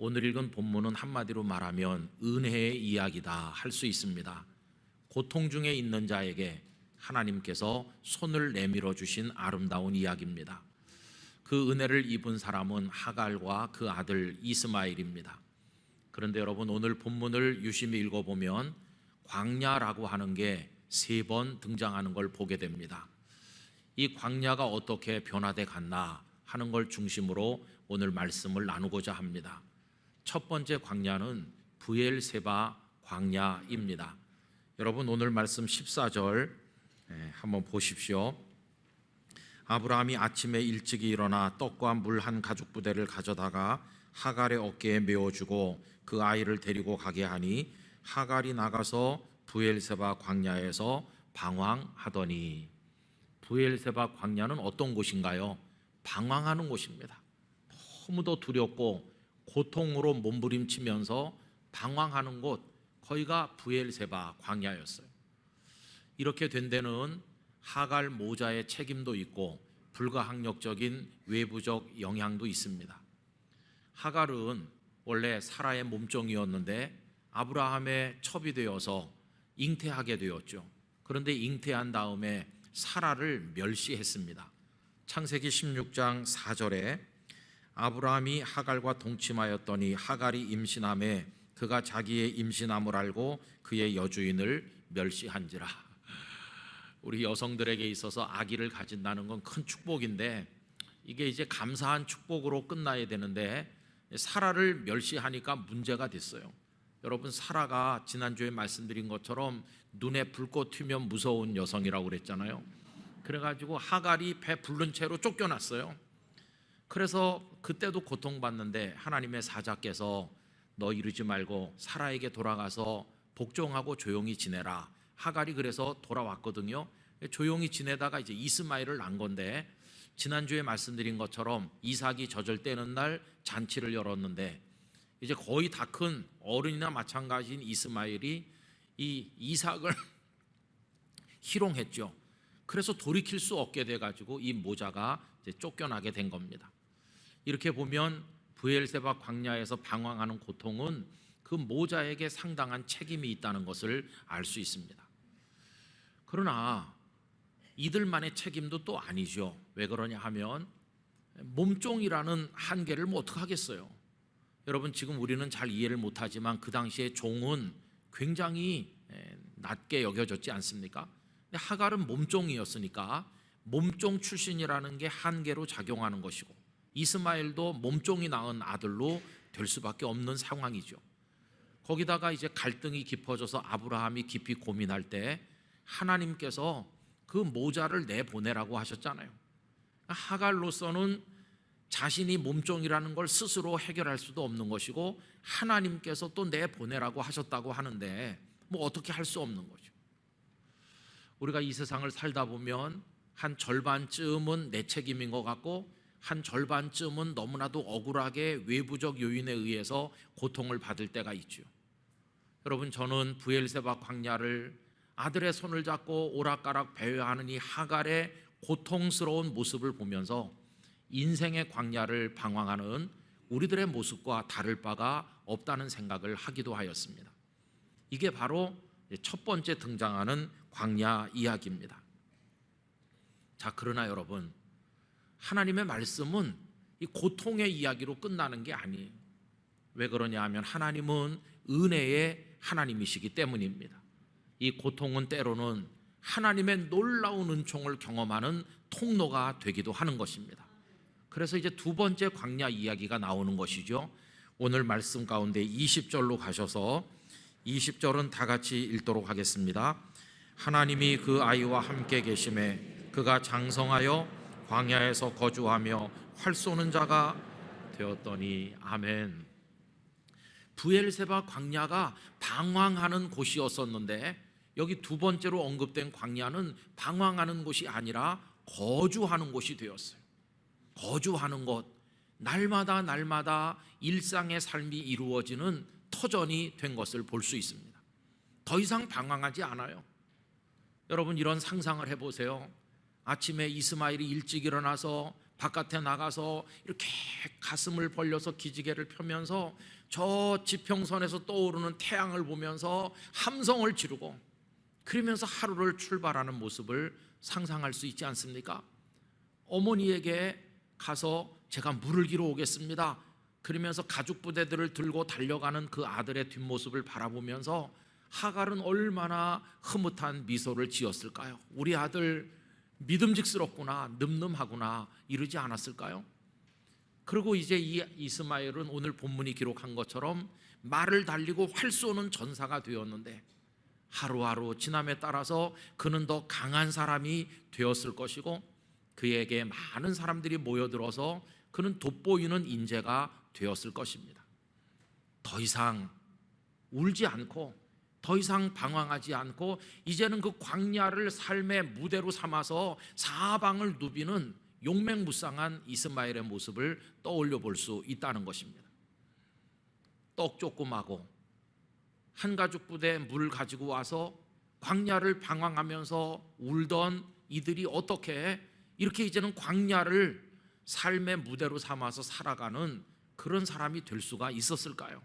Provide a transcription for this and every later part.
오늘 읽은 본문은 한마디로 말하면 은혜의 이야기다 할 수 있습니다. 고통 중에 있는 자에게 하나님께서 손을 내밀어 주신 아름다운 이야기입니다. 그 은혜를 입은 사람은 하갈과 그 아들 이스마엘입니다. 그런데 여러분, 오늘 본문을 유심히 읽어보면 광야라고 하는 게 3번 등장하는 걸 보게 됩니다. 이 광야가 어떻게 변화돼 갔나 하는 걸 중심으로 오늘 말씀을 나누고자 합니다. 첫 번째 광야는 브엘세바 광야입니다. 여러분, 오늘 말씀 14절 한번 보십시오. 아브라함이 아침에 일찍이 일어나 떡과 물 한 가죽 부대를 가져다가 하갈의 어깨에 메어주고 그 아이를 데리고 가게 하니 하갈이 나가서 브엘세바 광야에서 방황하더니. 브엘세바 광야는 어떤 곳인가요? 방황하는 곳입니다. 너무도 두렵고 고통으로 몸부림치면서 방황하는 곳, 거기가 브엘세바 광야였어요. 이렇게 된 데는 하갈 모자의 책임도 있고 불가항력적인 외부적 영향도 있습니다. 하갈은 원래 사라의 몸종이었는데 아브라함의 첩이 되어서 잉태하게 되었죠. 그런데 잉태한 다음에 사라를 멸시했습니다. 창세기 16장 4절에 아브라함이 하갈과 동침하였더니 하갈이 임신하매 그가 자기의 임신함을 알고 그의 여주인을 멸시한지라. 우리 여성들에게 있어서 아기를 가진다는 건 큰 축복인데 이게 이제 감사한 축복으로 끝나야 되는데 사라를 멸시하니까 문제가 됐어요. 여러분, 사라가 지난주에 말씀드린 것처럼 눈에 불꽃 튀면 무서운 여성이라고 그랬잖아요. 그래가지고 하갈이 배 부른 채로 쫓겨났어요. 그래서 그때도 고통받는데 하나님의 사자께서 너 이러지 말고 사라에게 돌아가서 복종하고 조용히 지내라. 하갈이 그래서 돌아왔거든요. 조용히 지내다가 이제 이스마엘을 낳은 건데, 지난주에 말씀드린 것처럼 이삭이 젖을 떼는 날 잔치를 열었는데 이제 거의 다 큰 어른이나 마찬가지인 이스마엘이 이 이삭을 희롱했죠. 그래서 돌이킬 수 없게 돼가지고 이 모자가 이제 쫓겨나게 된 겁니다. 이렇게 보면 브엘세바 광야에서 방황하는 고통은 그 모자에게 상당한 책임이 있다는 것을 알 수 있습니다. 그러나 이들만의 책임도 또 아니죠. 왜 그러냐 하면 몸종이라는 한계를 뭐 어떻게 하겠어요. 여러분, 지금 우리는 잘 이해를 못하지만 그 당시에 종은 굉장히 낮게 여겨졌지 않습니까? 근데 하갈은 몸종이었으니까 몸종 출신이라는 게 한계로 작용하는 것이고, 이스마엘도 몸종이 낳은 아들로 될 수밖에 없는 상황이죠. 거기다가 이제 갈등이 깊어져서 아브라함이 깊이 고민할 때 하나님께서 그 모자를 내보내라고 하셨잖아요. 하갈로서는 자신이 몸종이라는 걸 스스로 해결할 수도 없는 것이고 하나님께서 또 내보내라고 하셨다고 하는데 뭐 어떻게 할 수 없는 거죠. 우리가 이 세상을 살다 보면 한 절반쯤은 내 책임인 것 같고 한 절반쯤은 너무나도 억울하게 외부적 요인에 의해서 고통을 받을 때가 있죠. 여러분, 저는 브엘세바 광야를 아들의 손을 잡고 오락가락 배회하는 이 하갈의 고통스러운 모습을 보면서 인생의 광야를 방황하는 우리들의 모습과 다를 바가 없다는 생각을 하기도 하였습니다. 이게 바로 첫 번째 등장하는 광야 이야기입니다. 자, 그러나 여러분, 하나님의 말씀은 이 고통의 이야기로 끝나는 게 아니에요. 왜 그러냐 하면 하나님은 은혜의 하나님이시기 때문입니다. 이 고통은 때로는 하나님의 놀라운 은총을 경험하는 통로가 되기도 하는 것입니다. 그래서 이제 두 번째 광야 이야기가 나오는 것이죠. 오늘 말씀 가운데 20절로 가셔서 20절은 다 같이 읽도록 하겠습니다. 하나님이 그 아이와 함께 계심에 그가 장성하여 광야에서 거주하며 활 쏘는 자가 되었더니. 아멘. 브엘세바 광야가 방황하는 곳이었었는데 여기 두 번째로 언급된 광야는 방황하는 곳이 아니라 거주하는 곳이 되었어요. 거주하는 곳, 날마다 일상의 삶이 이루어지는 터전이 된 것을 볼 수 있습니다. 더 이상 방황하지 않아요. 여러분, 이런 상상을 해보세요. 아침에 이스마엘이 일찍 일어나서 바깥에 나가서 이렇게 가슴을 벌려서 기지개를 펴면서 저 지평선에서 떠오르는 태양을 보면서 함성을 지르고 그러면서 하루를 출발하는 모습을 상상할 수 있지 않습니까? 어머니에게 가서 제가 물을 기러 오겠습니다. 그러면서 가죽 부대들을 들고 달려가는 그 아들의 뒷모습을 바라보면서 하갈은 얼마나 흐뭇한 미소를 지었을까요? 우리 아들 믿음직스럽구나, 늠름하구나 이러지 않았을까요? 그리고 이제 이 이스마엘은 오늘 본문이 기록한 것처럼 말을 달리고 활 쏘는 전사가 되었는데 하루하루 지남에 따라서 그는 더 강한 사람이 되었을 것이고 그에게 많은 사람들이 모여들어서 그는 돋보이는 인재가 되었을 것입니다. 더 이상 울지 않고 더 이상 방황하지 않고 이제는 그 광야를 삶의 무대로 삼아서 사방을 누비는 용맹무쌍한 이스마엘의 모습을 떠올려 볼 수 있다는 것입니다. 떡 조금하고 한 가죽 부대 물 가지고 와서 광야를 방황하면서 울던 이들이 어떻게 이렇게 이제는 광야를 삶의 무대로 삼아서 살아가는 그런 사람이 될 수가 있었을까요?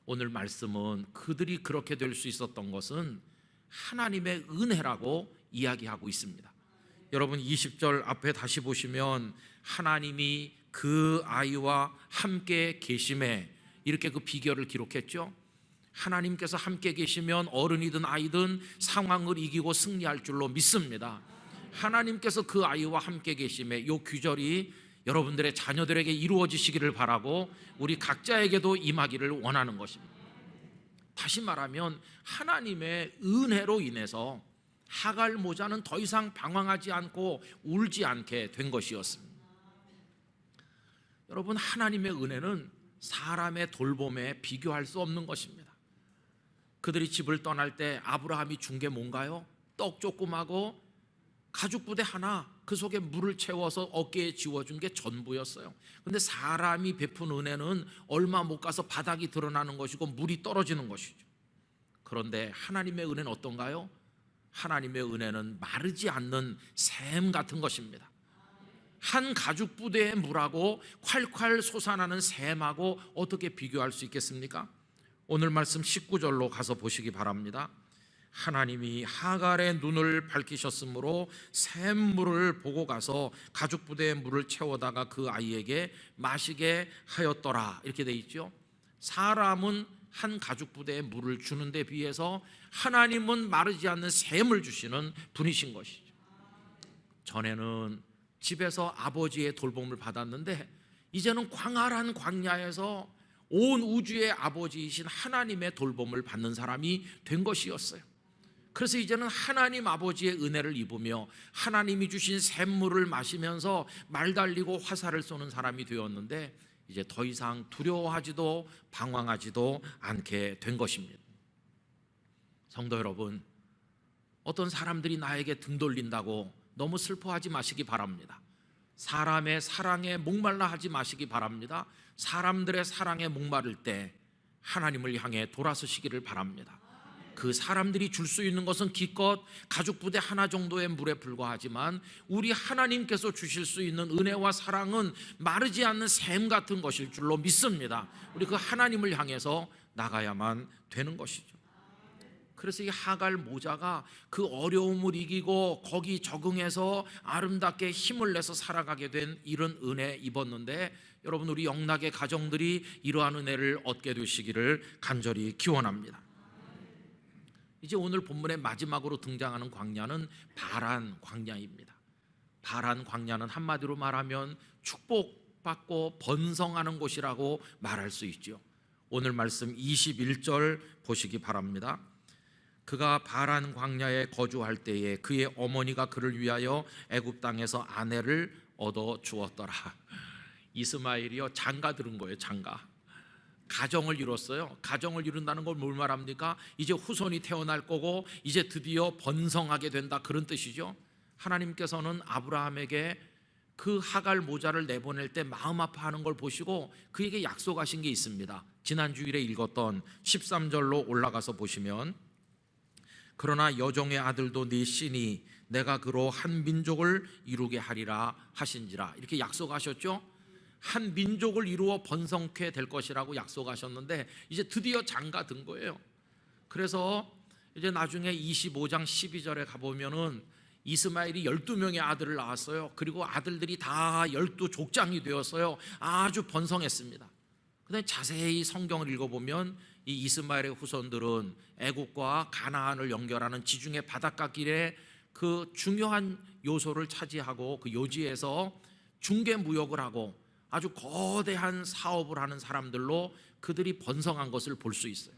오늘 말씀은 그들이 그렇게 될 수 있었던 것은 하나님의 은혜라고 이야기하고 있습니다. 여러분 20절 앞에 다시 보시면 하나님이 그 아이와 함께 계심에 이렇게 그 비결을 기록했죠. 하나님께서 함께 계시면 어른이든 아이든 상황을 이기고 승리할 줄로 믿습니다. 하나님께서 그 아이와 함께 계심에 이 규절이 여러분들의 자녀들에게 이루어지시기를 바라고 우리 각자에게도 임하기를 원하는 것입니다. 다시 말하면 하나님의 은혜로 인해서 하갈 모자는 더 이상 방황하지 않고 울지 않게 된 것이었습니다. 여러분 하나님의 은혜는 사람의 돌봄에 비교할 수 없는 것입니다. 그들이 집을 떠날 때 아브라함이 준 게 뭔가요? 떡 조금하고 가죽 부대 하나, 그 속에 물을 채워서 어깨에 지워준 게 전부였어요. 근데 사람이 베푼 은혜는 얼마 못 가서 바닥이 드러나는 것이고 물이 떨어지는 것이죠. 그런데 하나님의 은혜는 어떤가요? 하나님의 은혜는 마르지 않는 샘 같은 것입니다. 한 가죽 부대의 물하고 콸콸 솟아나는 샘하고 어떻게 비교할 수 있겠습니까? 오늘 말씀 19절로 가서 보시기 바랍니다. 하나님이 하갈의 눈을 밝히셨으므로 샘물을 보고 가서 가죽 부대의 물을 채워다가 그 아이에게 마시게 하였더라 이렇게 돼 있죠. 사람은 한 가죽 부대에 물을 주는 데 비해서 하나님은 마르지 않는 샘을 주시는 분이신 것이죠. 전에는 집에서 아버지의 돌봄을 받았는데 이제는 광활한 광야에서 온 우주의 아버지이신 하나님의 돌봄을 받는 사람이 된 것이었어요. 그래서 이제는 하나님 아버지의 은혜를 입으며 하나님이 주신 샘물을 마시면서 말 달리고 화살을 쏘는 사람이 되었는데 이제 더 이상 두려워하지도 방황하지도 않게 된 것입니다. 성도 여러분, 어떤 사람들이 나에게 등 돌린다고 너무 슬퍼하지 마시기 바랍니다. 사람의 사랑에 목말라 하지 마시기 바랍니다. 사람들의 사랑에 목마를 때 하나님을 향해 돌아서시기를 바랍니다. 그 사람들이 줄 수 있는 것은 기껏 가죽 부대 하나 정도의 물에 불과하지만 우리 하나님께서 주실 수 있는 은혜와 사랑은 마르지 않는 샘 같은 것일 줄로 믿습니다. 우리 그 하나님을 향해서 나가야만 되는 것이죠. 그래서 이 하갈 모자가 그 어려움을 이기고 거기 적응해서 아름답게 힘을 내서 살아가게 된 이런 은혜 입었는데 여러분 우리 영락의 가정들이 이러한 은혜를 얻게 되시기를 간절히 기원합니다. 이제 오늘 본문의 마지막으로 등장하는 광야는 바란 광야입니다. 바란 광야는 한마디로 말하면 축복받고 번성하는 곳이라고 말할 수 있죠. 오늘 말씀 21절 보시기 바랍니다. 그가 바란 광야에 거주할 때에 그의 어머니가 그를 위하여 애굽 땅에서 아내를 얻어 주었더라. 이스마엘이요 장가 들은 거예요. 장가. 가정을 이뤘어요. 가정을 이룬다는 걸 뭘 말합니까? 이제 후손이 태어날 거고 이제 드디어 번성하게 된다 그런 뜻이죠. 하나님께서는 아브라함에게 그 하갈 모자를 내보낼 때 마음 아파하는 걸 보시고 그에게 약속하신 게 있습니다. 지난 주일에 읽었던 13절로 올라가서 보시면 그러나 여종의 아들도 네 씨니 내가 그로 한 민족을 이루게 하리라 하신지라. 이렇게 약속하셨죠. 한 민족을 이루어 번성케 될 것이라고 약속하셨는데 이제 드디어 장가든 거예요. 그래서 이제 나중에 25장 12절에 가보면은 이스마엘이 12명의 아들을 낳았어요. 그리고 아들들이 다 12족장이 되었어요. 아주 번성했습니다. 근데 자세히 성경을 읽어보면 이 이스마엘의 후손들은 애국과 가나안을 연결하는 지중해 바닷가 길에 그 중요한 요소를 차지하고 그 요지에서 중개 무역을 하고 아주 거대한 사업을 하는 사람들로 그들이 번성한 것을 볼 수 있어요.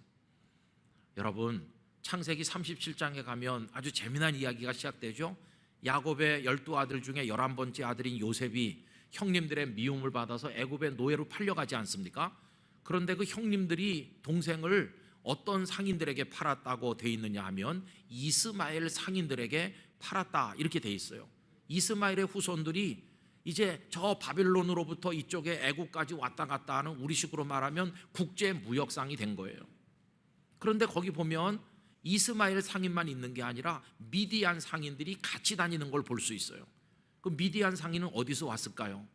여러분, 창세기 37장에 가면 아주 재미난 이야기가 시작되죠. 야곱의 12아들 중에 11번째 아들인 요셉이 형님들의 미움을 받아서 애굽의 노예로 팔려가지 않습니까? 그런데 그 형님들이 동생을 어떤 상인들에게 팔았다고 돼 있느냐 하면 이스마엘 상인들에게 팔았다 이렇게 돼 있어요. 이스마엘의 후손들이 이제 저 바벨론으로부터 이쪽에 애국까지 왔다 갔다 하는 우리식으로 말하면 국제 무역상이 된 거예요. 그런데 거기 보면 이스마엘 상인만 있는 게 아니라 미디안 상인들이 같이 다니는 걸 볼 수 있어요. 그 미디안 상인은 어디서 왔을까요?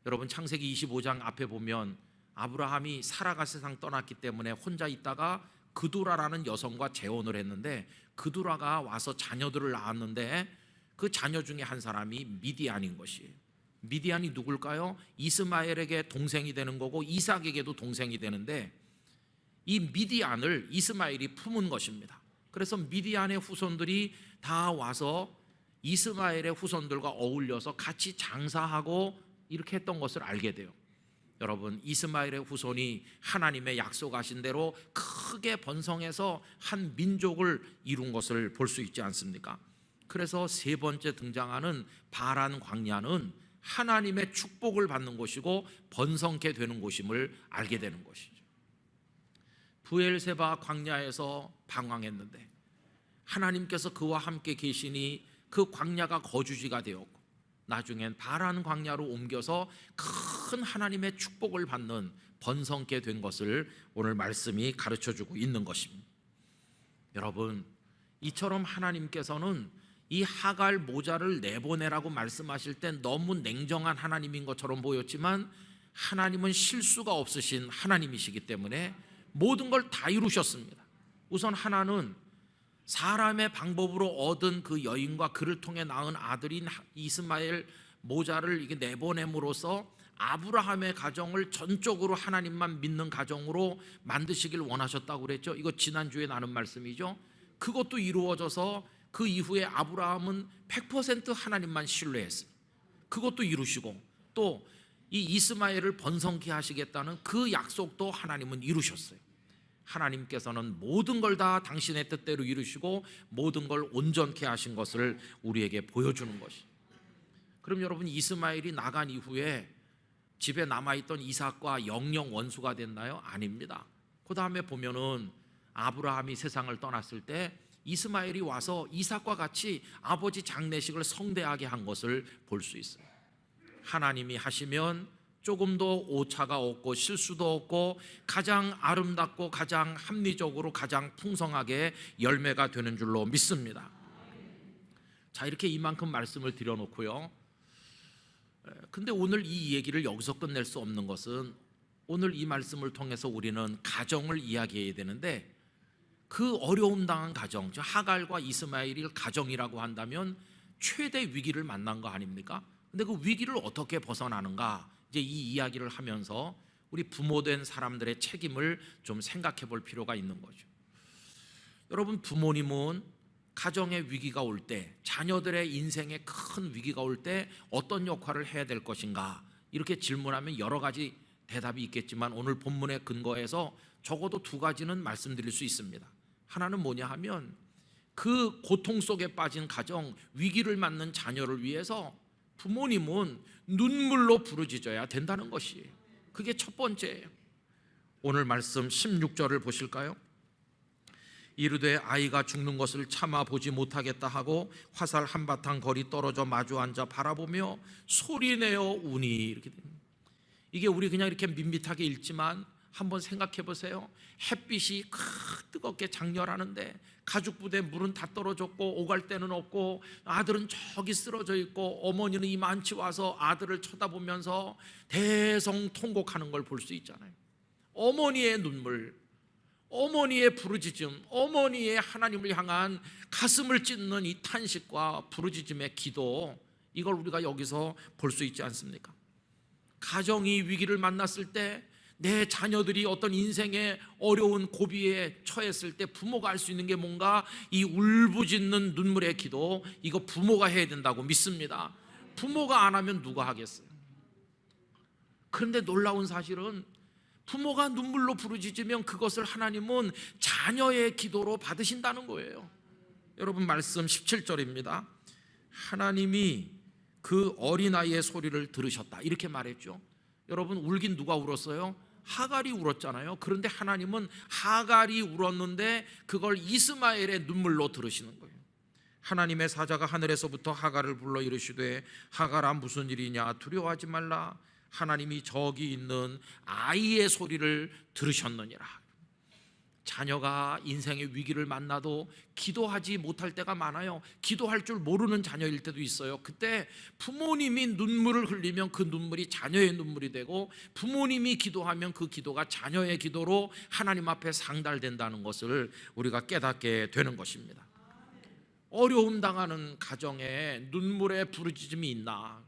여러분, 창세기 25장 앞에 보면 아브라함이 사라가 세상 떠났기 때문에 혼자 있다가 그두라라는 여성과 재혼을 했는데 그두라가 와서 자녀들을 낳았는데 그 자녀 중에 한 사람이 미디안인 것이에요. 미디안이 누굴까요? 이스마엘에게 동생이 되는 거고 이삭에게도 동생이 되는데 이 미디안을 이스마엘이 품은 것입니다. 그래서 미디안의 후손들이 다 와서 이스마엘의 후손들과 어울려서 같이 장사하고 이렇게 했던 것을 알게 돼요. 여러분, 이스마엘의 후손이 하나님의 약속하신 대로 크게 번성해서 한 민족을 이룬 것을 볼 수 있지 않습니까? 그래서 세 번째 등장하는 바란 광야는 하나님의 축복을 받는 곳이고 번성케 되는 곳임을 알게 되는 것이죠. 브엘세바 광야에서 방황했는데 하나님께서 그와 함께 계시니 그 광야가 거주지가 되었고 나중엔 바란 광야로 옮겨서 큰 하나님의 축복을 받는 번성케 된 것을 오늘 말씀이 가르쳐주고 있는 것입니다. 여러분, 이처럼 하나님께서는 이 하갈 모자를 내보내라고 말씀하실 때 너무 냉정한 하나님인 것처럼 보였지만 하나님은 실수가 없으신 하나님이시기 때문에 모든 걸 다 이루셨습니다. 우선 하나는 사람의 방법으로 얻은 그 여인과 그를 통해 낳은 아들인 이스마엘 모자를 이게 내보냄으로써 아브라함의 가정을 전적으로 하나님만 믿는 가정으로 만드시길 원하셨다고 그랬죠. 이거 지난주에 나눈 말씀이죠. 그것도 이루어져서 그 이후에 아브라함은 100% 하나님만 신뢰했어요. 그것도 이루시고 또 이 이스마엘을 번성케 하시겠다는 그 약속도 하나님은 이루셨어요. 하나님께서는 모든 걸 다 당신의 뜻대로 이루시고 모든 걸 온전케 하신 것을 우리에게 보여주는 것이. 그럼 여러분, 이스마엘이 나간 이후에 집에 남아있던 이삭과 영영 원수가 됐나요? 아닙니다. 그 다음에 보면은 아브라함이 세상을 떠났을 때 이스마엘이 와서 이삭과 같이 아버지 장례식을 성대하게 한 것을 볼 수 있어요. 하나님이 하시면 조금도 오차가 없고 실수도 없고 가장 아름답고 가장 합리적으로 가장 풍성하게 열매가 되는 줄로 믿습니다. 자, 이렇게 이만큼 말씀을 드려놓고요. 근데 오늘 이 얘기를 여기서 끝낼 수 없는 것은 오늘 이 말씀을 통해서 우리는 가정을 이야기해야 되는데 그 어려움 당한 가정, 저 하갈과 이스마엘을 가정이라고 한다면 최대 위기를 만난 거 아닙니까? 근데 그 위기를 어떻게 벗어나는가? 이제 이 이야기를 하면서 우리 부모된 사람들의 책임을 좀 생각해 볼 필요가 있는 거죠. 여러분, 부모님은 가정의 위기가 올 때, 자녀들의 인생에 큰 위기가 올 때 어떤 역할을 해야 될 것인가? 이렇게 질문하면 여러 가지 대답이 있겠지만 오늘 본문에 근거해서 적어도 두 가지는 말씀드릴 수 있습니다. 하나는 뭐냐 하면 그 고통 속에 빠진 가정, 위기를 맞는 자녀를 위해서 부모님은 눈물로 부르짖어야 된다는 것이, 그게 첫 번째예요. 오늘 말씀 16절을 보실까요? 이르되 아이가 죽는 것을 참아 보지 못하겠다 하고 화살 한바탕 거리 떨어져 마주 앉아 바라보며 소리내어 우니. 이렇게 됩니다. 이게 우리 그냥 이렇게 밋밋하게 읽지만 한번 생각해 보세요. 햇빛이 뜨겁게 장렬하는데 가죽 부대에 물은 다 떨어졌고 오갈 데는 없고 아들은 저기 쓰러져 있고 어머니는 이만치 와서 아들을 쳐다보면서 대성통곡하는 걸 볼 수 있잖아요. 어머니의 눈물, 어머니의 부르짖음, 어머니의 하나님을 향한 가슴을 찢는 이 탄식과 부르짖음의 기도, 이걸 우리가 여기서 볼 수 있지 않습니까? 가정이 위기를 만났을 때, 내 자녀들이 어떤 인생의 어려운 고비에 처했을 때 부모가 할 수 있는 게 뭔가, 이 울부짖는 눈물의 기도, 이거 부모가 해야 된다고 믿습니다. 부모가 안 하면 누가 하겠어요? 그런데 놀라운 사실은 부모가 눈물로 부르짖으면 그것을 하나님은 자녀의 기도로 받으신다는 거예요. 여러분, 말씀 17절입니다. 하나님이 그 어린아이의 소리를 들으셨다, 이렇게 말했죠. 여러분, 울긴 누가 울었어요? 하갈이 울었잖아요. 그런데 하나님은 하갈이 울었는데 그걸 이스마엘의 눈물로 들으시는 거예요. 하나님의 사자가 하늘에서부터 하갈을 불러 이르시되 하갈아, 무슨 일이냐, 두려워하지 말라. 하나님이 저기 있는 아이의 소리를 들으셨느니라. 자녀가 인생의 위기를 만나도 기도하지 못할 때가 많아요. 기도할 줄 모르는 자녀일 때도 있어요. 그때 부모님이 눈물을 흘리면 그 눈물이 자녀의 눈물이 되고, 부모님이 기도하면 그 기도가 자녀의 기도로 하나님 앞에 상달된다는 것을 우리가 깨닫게 되는 것입니다. 어려움 당하는 가정에 눈물의 부르짖음이 있나?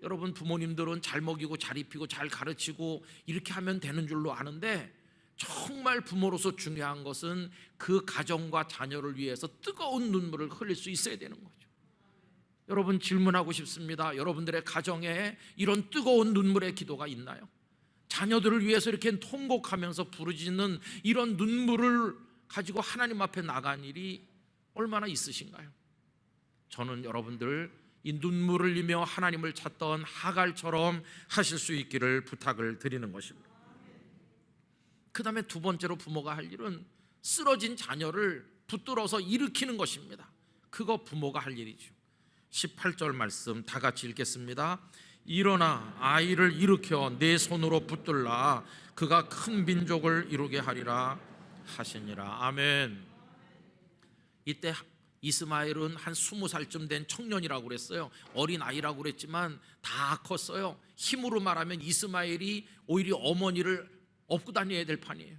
여러분, 부모님들은 잘 먹이고 잘 입히고 잘 가르치고 이렇게 하면 되는 줄로 아는데, 정말 부모로서 중요한 것은 그 가정과 자녀를 위해서 뜨거운 눈물을 흘릴 수 있어야 되는 거죠. 여러분, 질문하고 싶습니다. 여러분들의 가정에 이런 뜨거운 눈물의 기도가 있나요? 자녀들을 위해서 이렇게 통곡하면서 부르짖는 이런 눈물을 가지고 하나님 앞에 나간 일이 얼마나 있으신가요? 저는 여러분들 이 눈물을 흘리며 하나님을 찾던 하갈처럼 하실 수 있기를 부탁을 드리는 것입니다. 그 다음에 두 번째로 부모가 할 일은 쓰러진 자녀를 붙들어서 일으키는 것입니다. 그거 부모가 할 일이죠. 18절 말씀 다 같이 읽겠습니다. 일어나 아이를 일으켜 내 손으로 붙들라. 그가 큰 민족을 이루게 하리라 하시니라. 아멘. 이때 이스마엘은 한 20살쯤 된 청년이라고 그랬어요. 어린아이라고 그랬지만 다 컸어요. 힘으로 말하면 이스마엘이 오히려 어머니를 업고 다녀야 될 판이에요.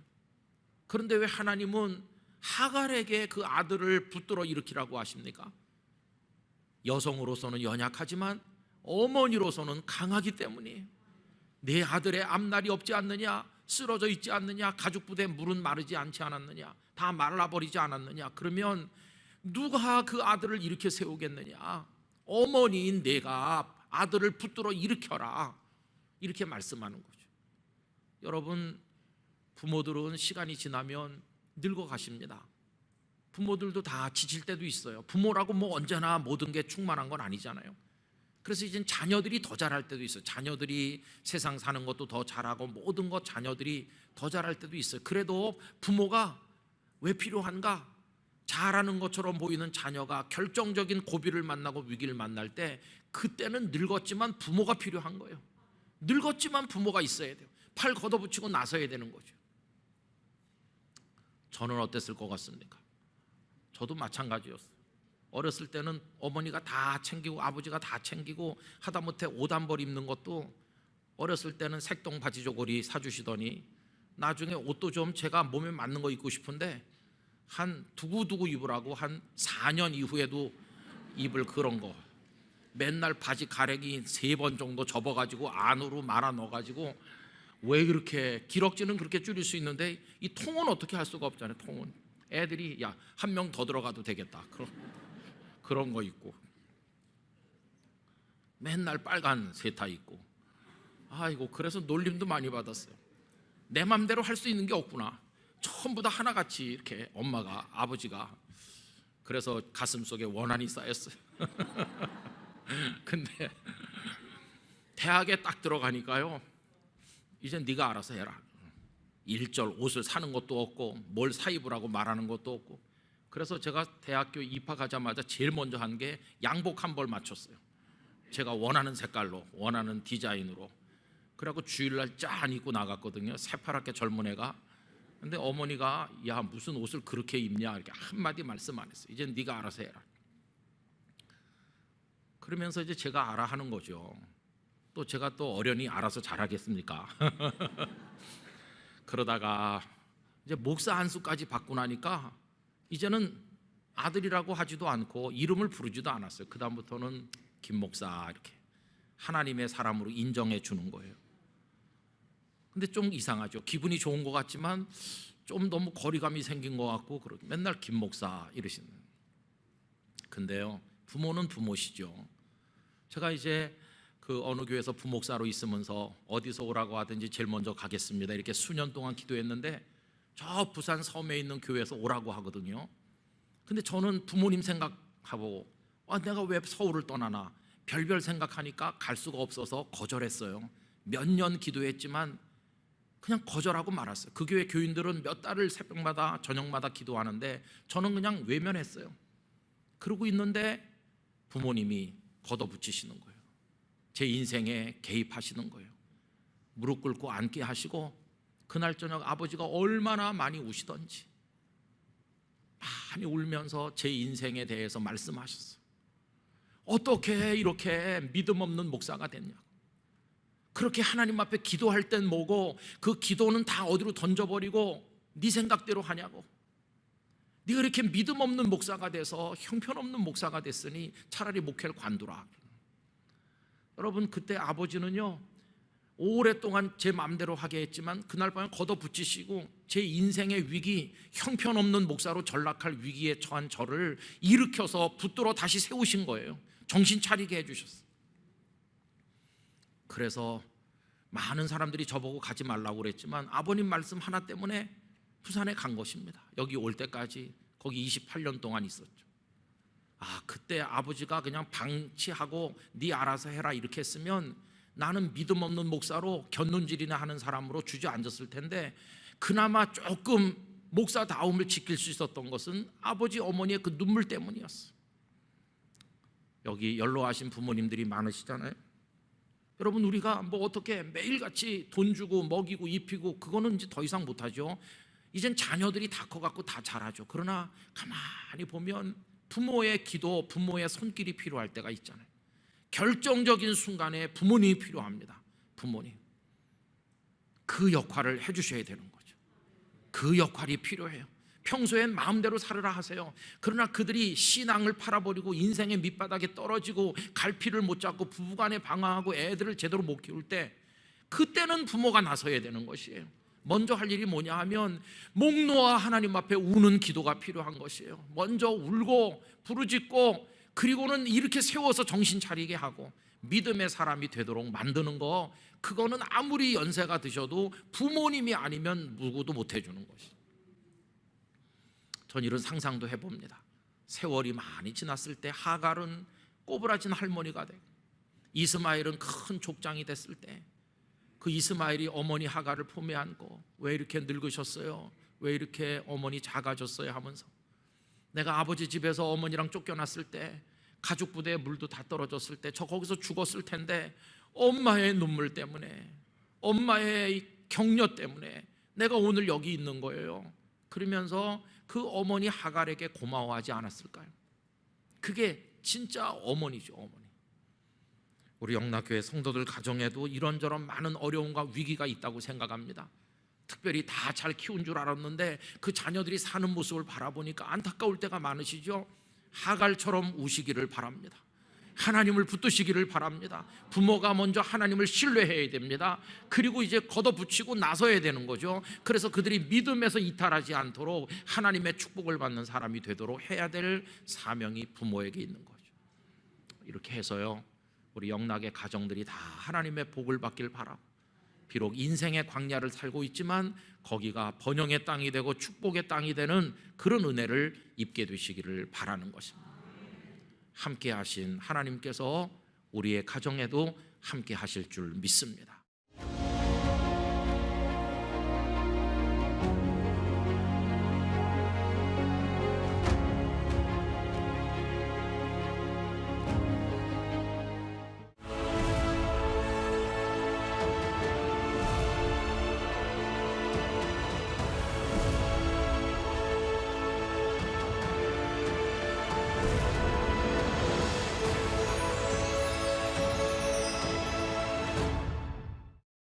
그런데 왜 하나님은 하갈에게 그 아들을 붙들어 일으키라고 하십니까? 여성으로서는 연약하지만 어머니로서는 강하기 때문이에요. 내 아들의 앞날이 없지 않느냐, 쓰러져 있지 않느냐, 가죽부대에 물은 마르지 않지 않았느냐, 다 말라버리지 않았느냐. 그러면 누가 그 아들을 일으켜 세우겠느냐? 어머니인 내가 아들을 붙들어 일으켜라, 이렇게 말씀하는 거죠. 여러분, 부모들은 시간이 지나면 늙어가십니다. 부모들도 다 지칠 때도 있어요. 부모라고 뭐 언제나 모든 게 충만한 건 아니잖아요. 그래서 이제 자녀들이 더 잘할 때도 있어요. 자녀들이 세상 사는 것도 더 잘하고 모든 것 자녀들이 더 잘할 때도 있어요. 그래도 부모가 왜 필요한가? 잘하는 것처럼 보이는 자녀가 결정적인 고비를 만나고 위기를 만날 때, 그때는 늙었지만 부모가 필요한 거예요. 늙었지만 부모가 있어야 돼요. 팔 걷어붙이고 나서야 되는 거죠. 저는 어땠을 것 같습니까? 저도 마찬가지였어요. 어렸을 때는 어머니가 다 챙기고 아버지가 다 챙기고, 하다못해 옷 한 벌 입는 것도 어렸을 때는 색동 바지 저고리 사주시더니 나중에 옷도 좀 제가 몸에 맞는 거 입고 싶은데 한 두고두고 입으라고 한 4년 이후에도 입을 그런 거, 맨날 바지 가래기 3번 정도 접어가지고 안으로 말아 넣어가지고, 왜 그렇게 기럭지는 그렇게 줄일 수 있는데 이 통은 어떻게 할 수가 없잖아요. 통은 애들이 야, 한 명 더 들어가도 되겠다, 그런 거 있고, 맨날 빨간 세타 입고, 아이고, 그래서 놀림도 많이 받았어요. 내 맘대로 할 수 있는 게 없구나. 전부 다 하나같이 이렇게 엄마가, 아버지가. 그래서 가슴속에 원한이 쌓였어요. 근데 대학에 딱 들어가니까요, 이제 네가 알아서 해라. 일절 옷을 사는 것도 없고 뭘 사입으라고 말하는 것도 없고. 그래서 제가 대학교 입학하자마자 제일 먼저 한 게 양복 한 벌 맞췄어요. 제가 원하는 색깔로, 원하는 디자인으로. 그래갖고 주일날 짠 입고 나갔거든요. 새파랗게 젊은 애가. 근데 어머니가 야 무슨 옷을 그렇게 입냐 이렇게 한마디 말씀 안 했어요. 이제 네가 알아서 해라. 그러면서 이제 제가 알아 하는 거죠. 또 제가 또 어련히 알아서 잘하겠습니까? 그러다가 이제 목사 안수까지 받고 나니까 이제는 아들이라고 하지도 않고 이름을 부르지도 않았어요. 그 다음부터는 김 목사 이렇게 하나님의 사람으로 인정해 주는 거예요. 근데 좀 이상하죠. 기분이 좋은 것 같지만 좀 너무 거리감이 생긴 것 같고 그러고 맨날 김 목사 이러시는. 근데요, 부모는 부모시죠. 제가 이제 그 어느 교회에서 부목사로 있으면서 어디서 오라고 하든지 제일 먼저 가겠습니다 이렇게 수년 동안 기도했는데 저 부산 섬에 있는 교회에서 오라고 하거든요. 근데 저는 부모님 생각하고 내가 왜 서울을 떠나나 별별 생각하니까 갈 수가 없어서 거절했어요. 몇 년 기도했지만 그냥 거절하고 말았어요. 그 교회 교인들은 몇 달을 새벽마다 저녁마다 기도하는데 저는 그냥 외면했어요. 그러고 있는데 부모님이 걷어붙이시는 거예요. 제 인생에 개입하시는 거예요. 무릎 꿇고 앉게 하시고 그날 저녁 아버지가 얼마나 많이 우시던지 많이 울면서 제 인생에 대해서 말씀하셨어요. 어떻게 이렇게 믿음 없는 목사가 됐냐고. 그렇게 하나님 앞에 기도할 땐 뭐고 그 기도는 다 어디로 던져버리고 네 생각대로 하냐고. 네가 이렇게 믿음 없는 목사가 돼서 형편없는 목사가 됐으니 차라리 목회를 관두라. 여러분 그때 아버지는요 오랫동안 제 마음대로 하게 했지만 그날 밤에 걷어붙이시고 제 인생의 위기, 형편없는 목사로 전락할 위기에 처한 저를 일으켜서 붙들어 다시 세우신 거예요. 정신 차리게 해주셨어요. 그래서 많은 사람들이 저보고 가지 말라고 그랬지만 아버님 말씀 하나 때문에 부산에 간 것입니다. 여기 올 때까지 거기 28년 동안 있었죠. 그때 아버지가 그냥 방치하고 네 알아서 해라 이렇게 했으면 나는 믿음 없는 목사로 곁눈질이나 하는 사람으로 주저앉았을 텐데 그나마 조금 목사다움을 지킬 수 있었던 것은 아버지 어머니의 그 눈물 때문이었어요. 여기 연로하신 부모님들이 많으시잖아요. 여러분 우리가 뭐 어떻게 매일같이 돈 주고 먹이고 입히고 그거는 이제 더 이상 못하죠. 이젠 자녀들이 다 커갖고 다 잘하죠. 그러나 가만히 보면 부모의 기도, 부모의 손길이 필요할 때가 있잖아요. 결정적인 순간에 부모님이 필요합니다. 부모님 그 역할을 해주셔야 되는 거죠. 그 역할이 필요해요. 평소엔 마음대로 살으라 하세요. 그러나 그들이 신앙을 팔아버리고 인생의 밑바닥에 떨어지고 갈피를 못 잡고 부부간에 방황하고 애들을 제대로 못 키울 때 그때는 부모가 나서야 되는 것이에요. 먼저 할 일이 뭐냐 하면 목 놓아 하나님 앞에 우는 기도가 필요한 것이에요. 먼저 울고 부르짖고 그리고는 이렇게 세워서 정신 차리게 하고 믿음의 사람이 되도록 만드는 거, 그거는 아무리 연세가 드셔도 부모님이 아니면 누구도 못 해주는 것이에요. 전 이런 상상도 해봅니다. 세월이 많이 지났을 때 하갈은 꼬부라진 할머니가 되고 이스마엘은 큰 족장이 됐을 때 그 이스마엘이 어머니 하갈을 품에 안고 왜 이렇게 늙으셨어요? 왜 이렇게 어머니 작아졌어요? 하면서 내가 아버지 집에서 어머니랑 쫓겨났을 때 가죽 부대에 물도 다 떨어졌을 때 저 거기서 죽었을 텐데 엄마의 눈물 때문에 엄마의 격려 때문에 내가 오늘 여기 있는 거예요. 그러면서 그 어머니 하갈에게 고마워하지 않았을까요? 그게 진짜 어머니죠. 어머니. 우리 영락교회 성도들 가정에도 이런저런 많은 어려움과 위기가 있다고 생각합니다. 특별히 다 잘 키운 줄 알았는데 그 자녀들이 사는 모습을 바라보니까 안타까울 때가 많으시죠. 하갈처럼 우시기를 바랍니다. 하나님을 붙드시기를 바랍니다. 부모가 먼저 하나님을 신뢰해야 됩니다. 그리고 이제 걷어붙이고 나서야 되는 거죠. 그래서 그들이 믿음에서 이탈하지 않도록 하나님의 축복을 받는 사람이 되도록 해야 될 사명이 부모에게 있는 거죠. 이렇게 해서요 우리 영락의 가정들이 다 하나님의 복을 받길 바라고, 비록 인생의 광야를 살고 있지만 거기가 번영의 땅이 되고 축복의 땅이 되는 그런 은혜를 입게 되시기를 바라는 것입니다. 함께 하신 하나님께서 우리의 가정에도 함께 하실 줄 믿습니다.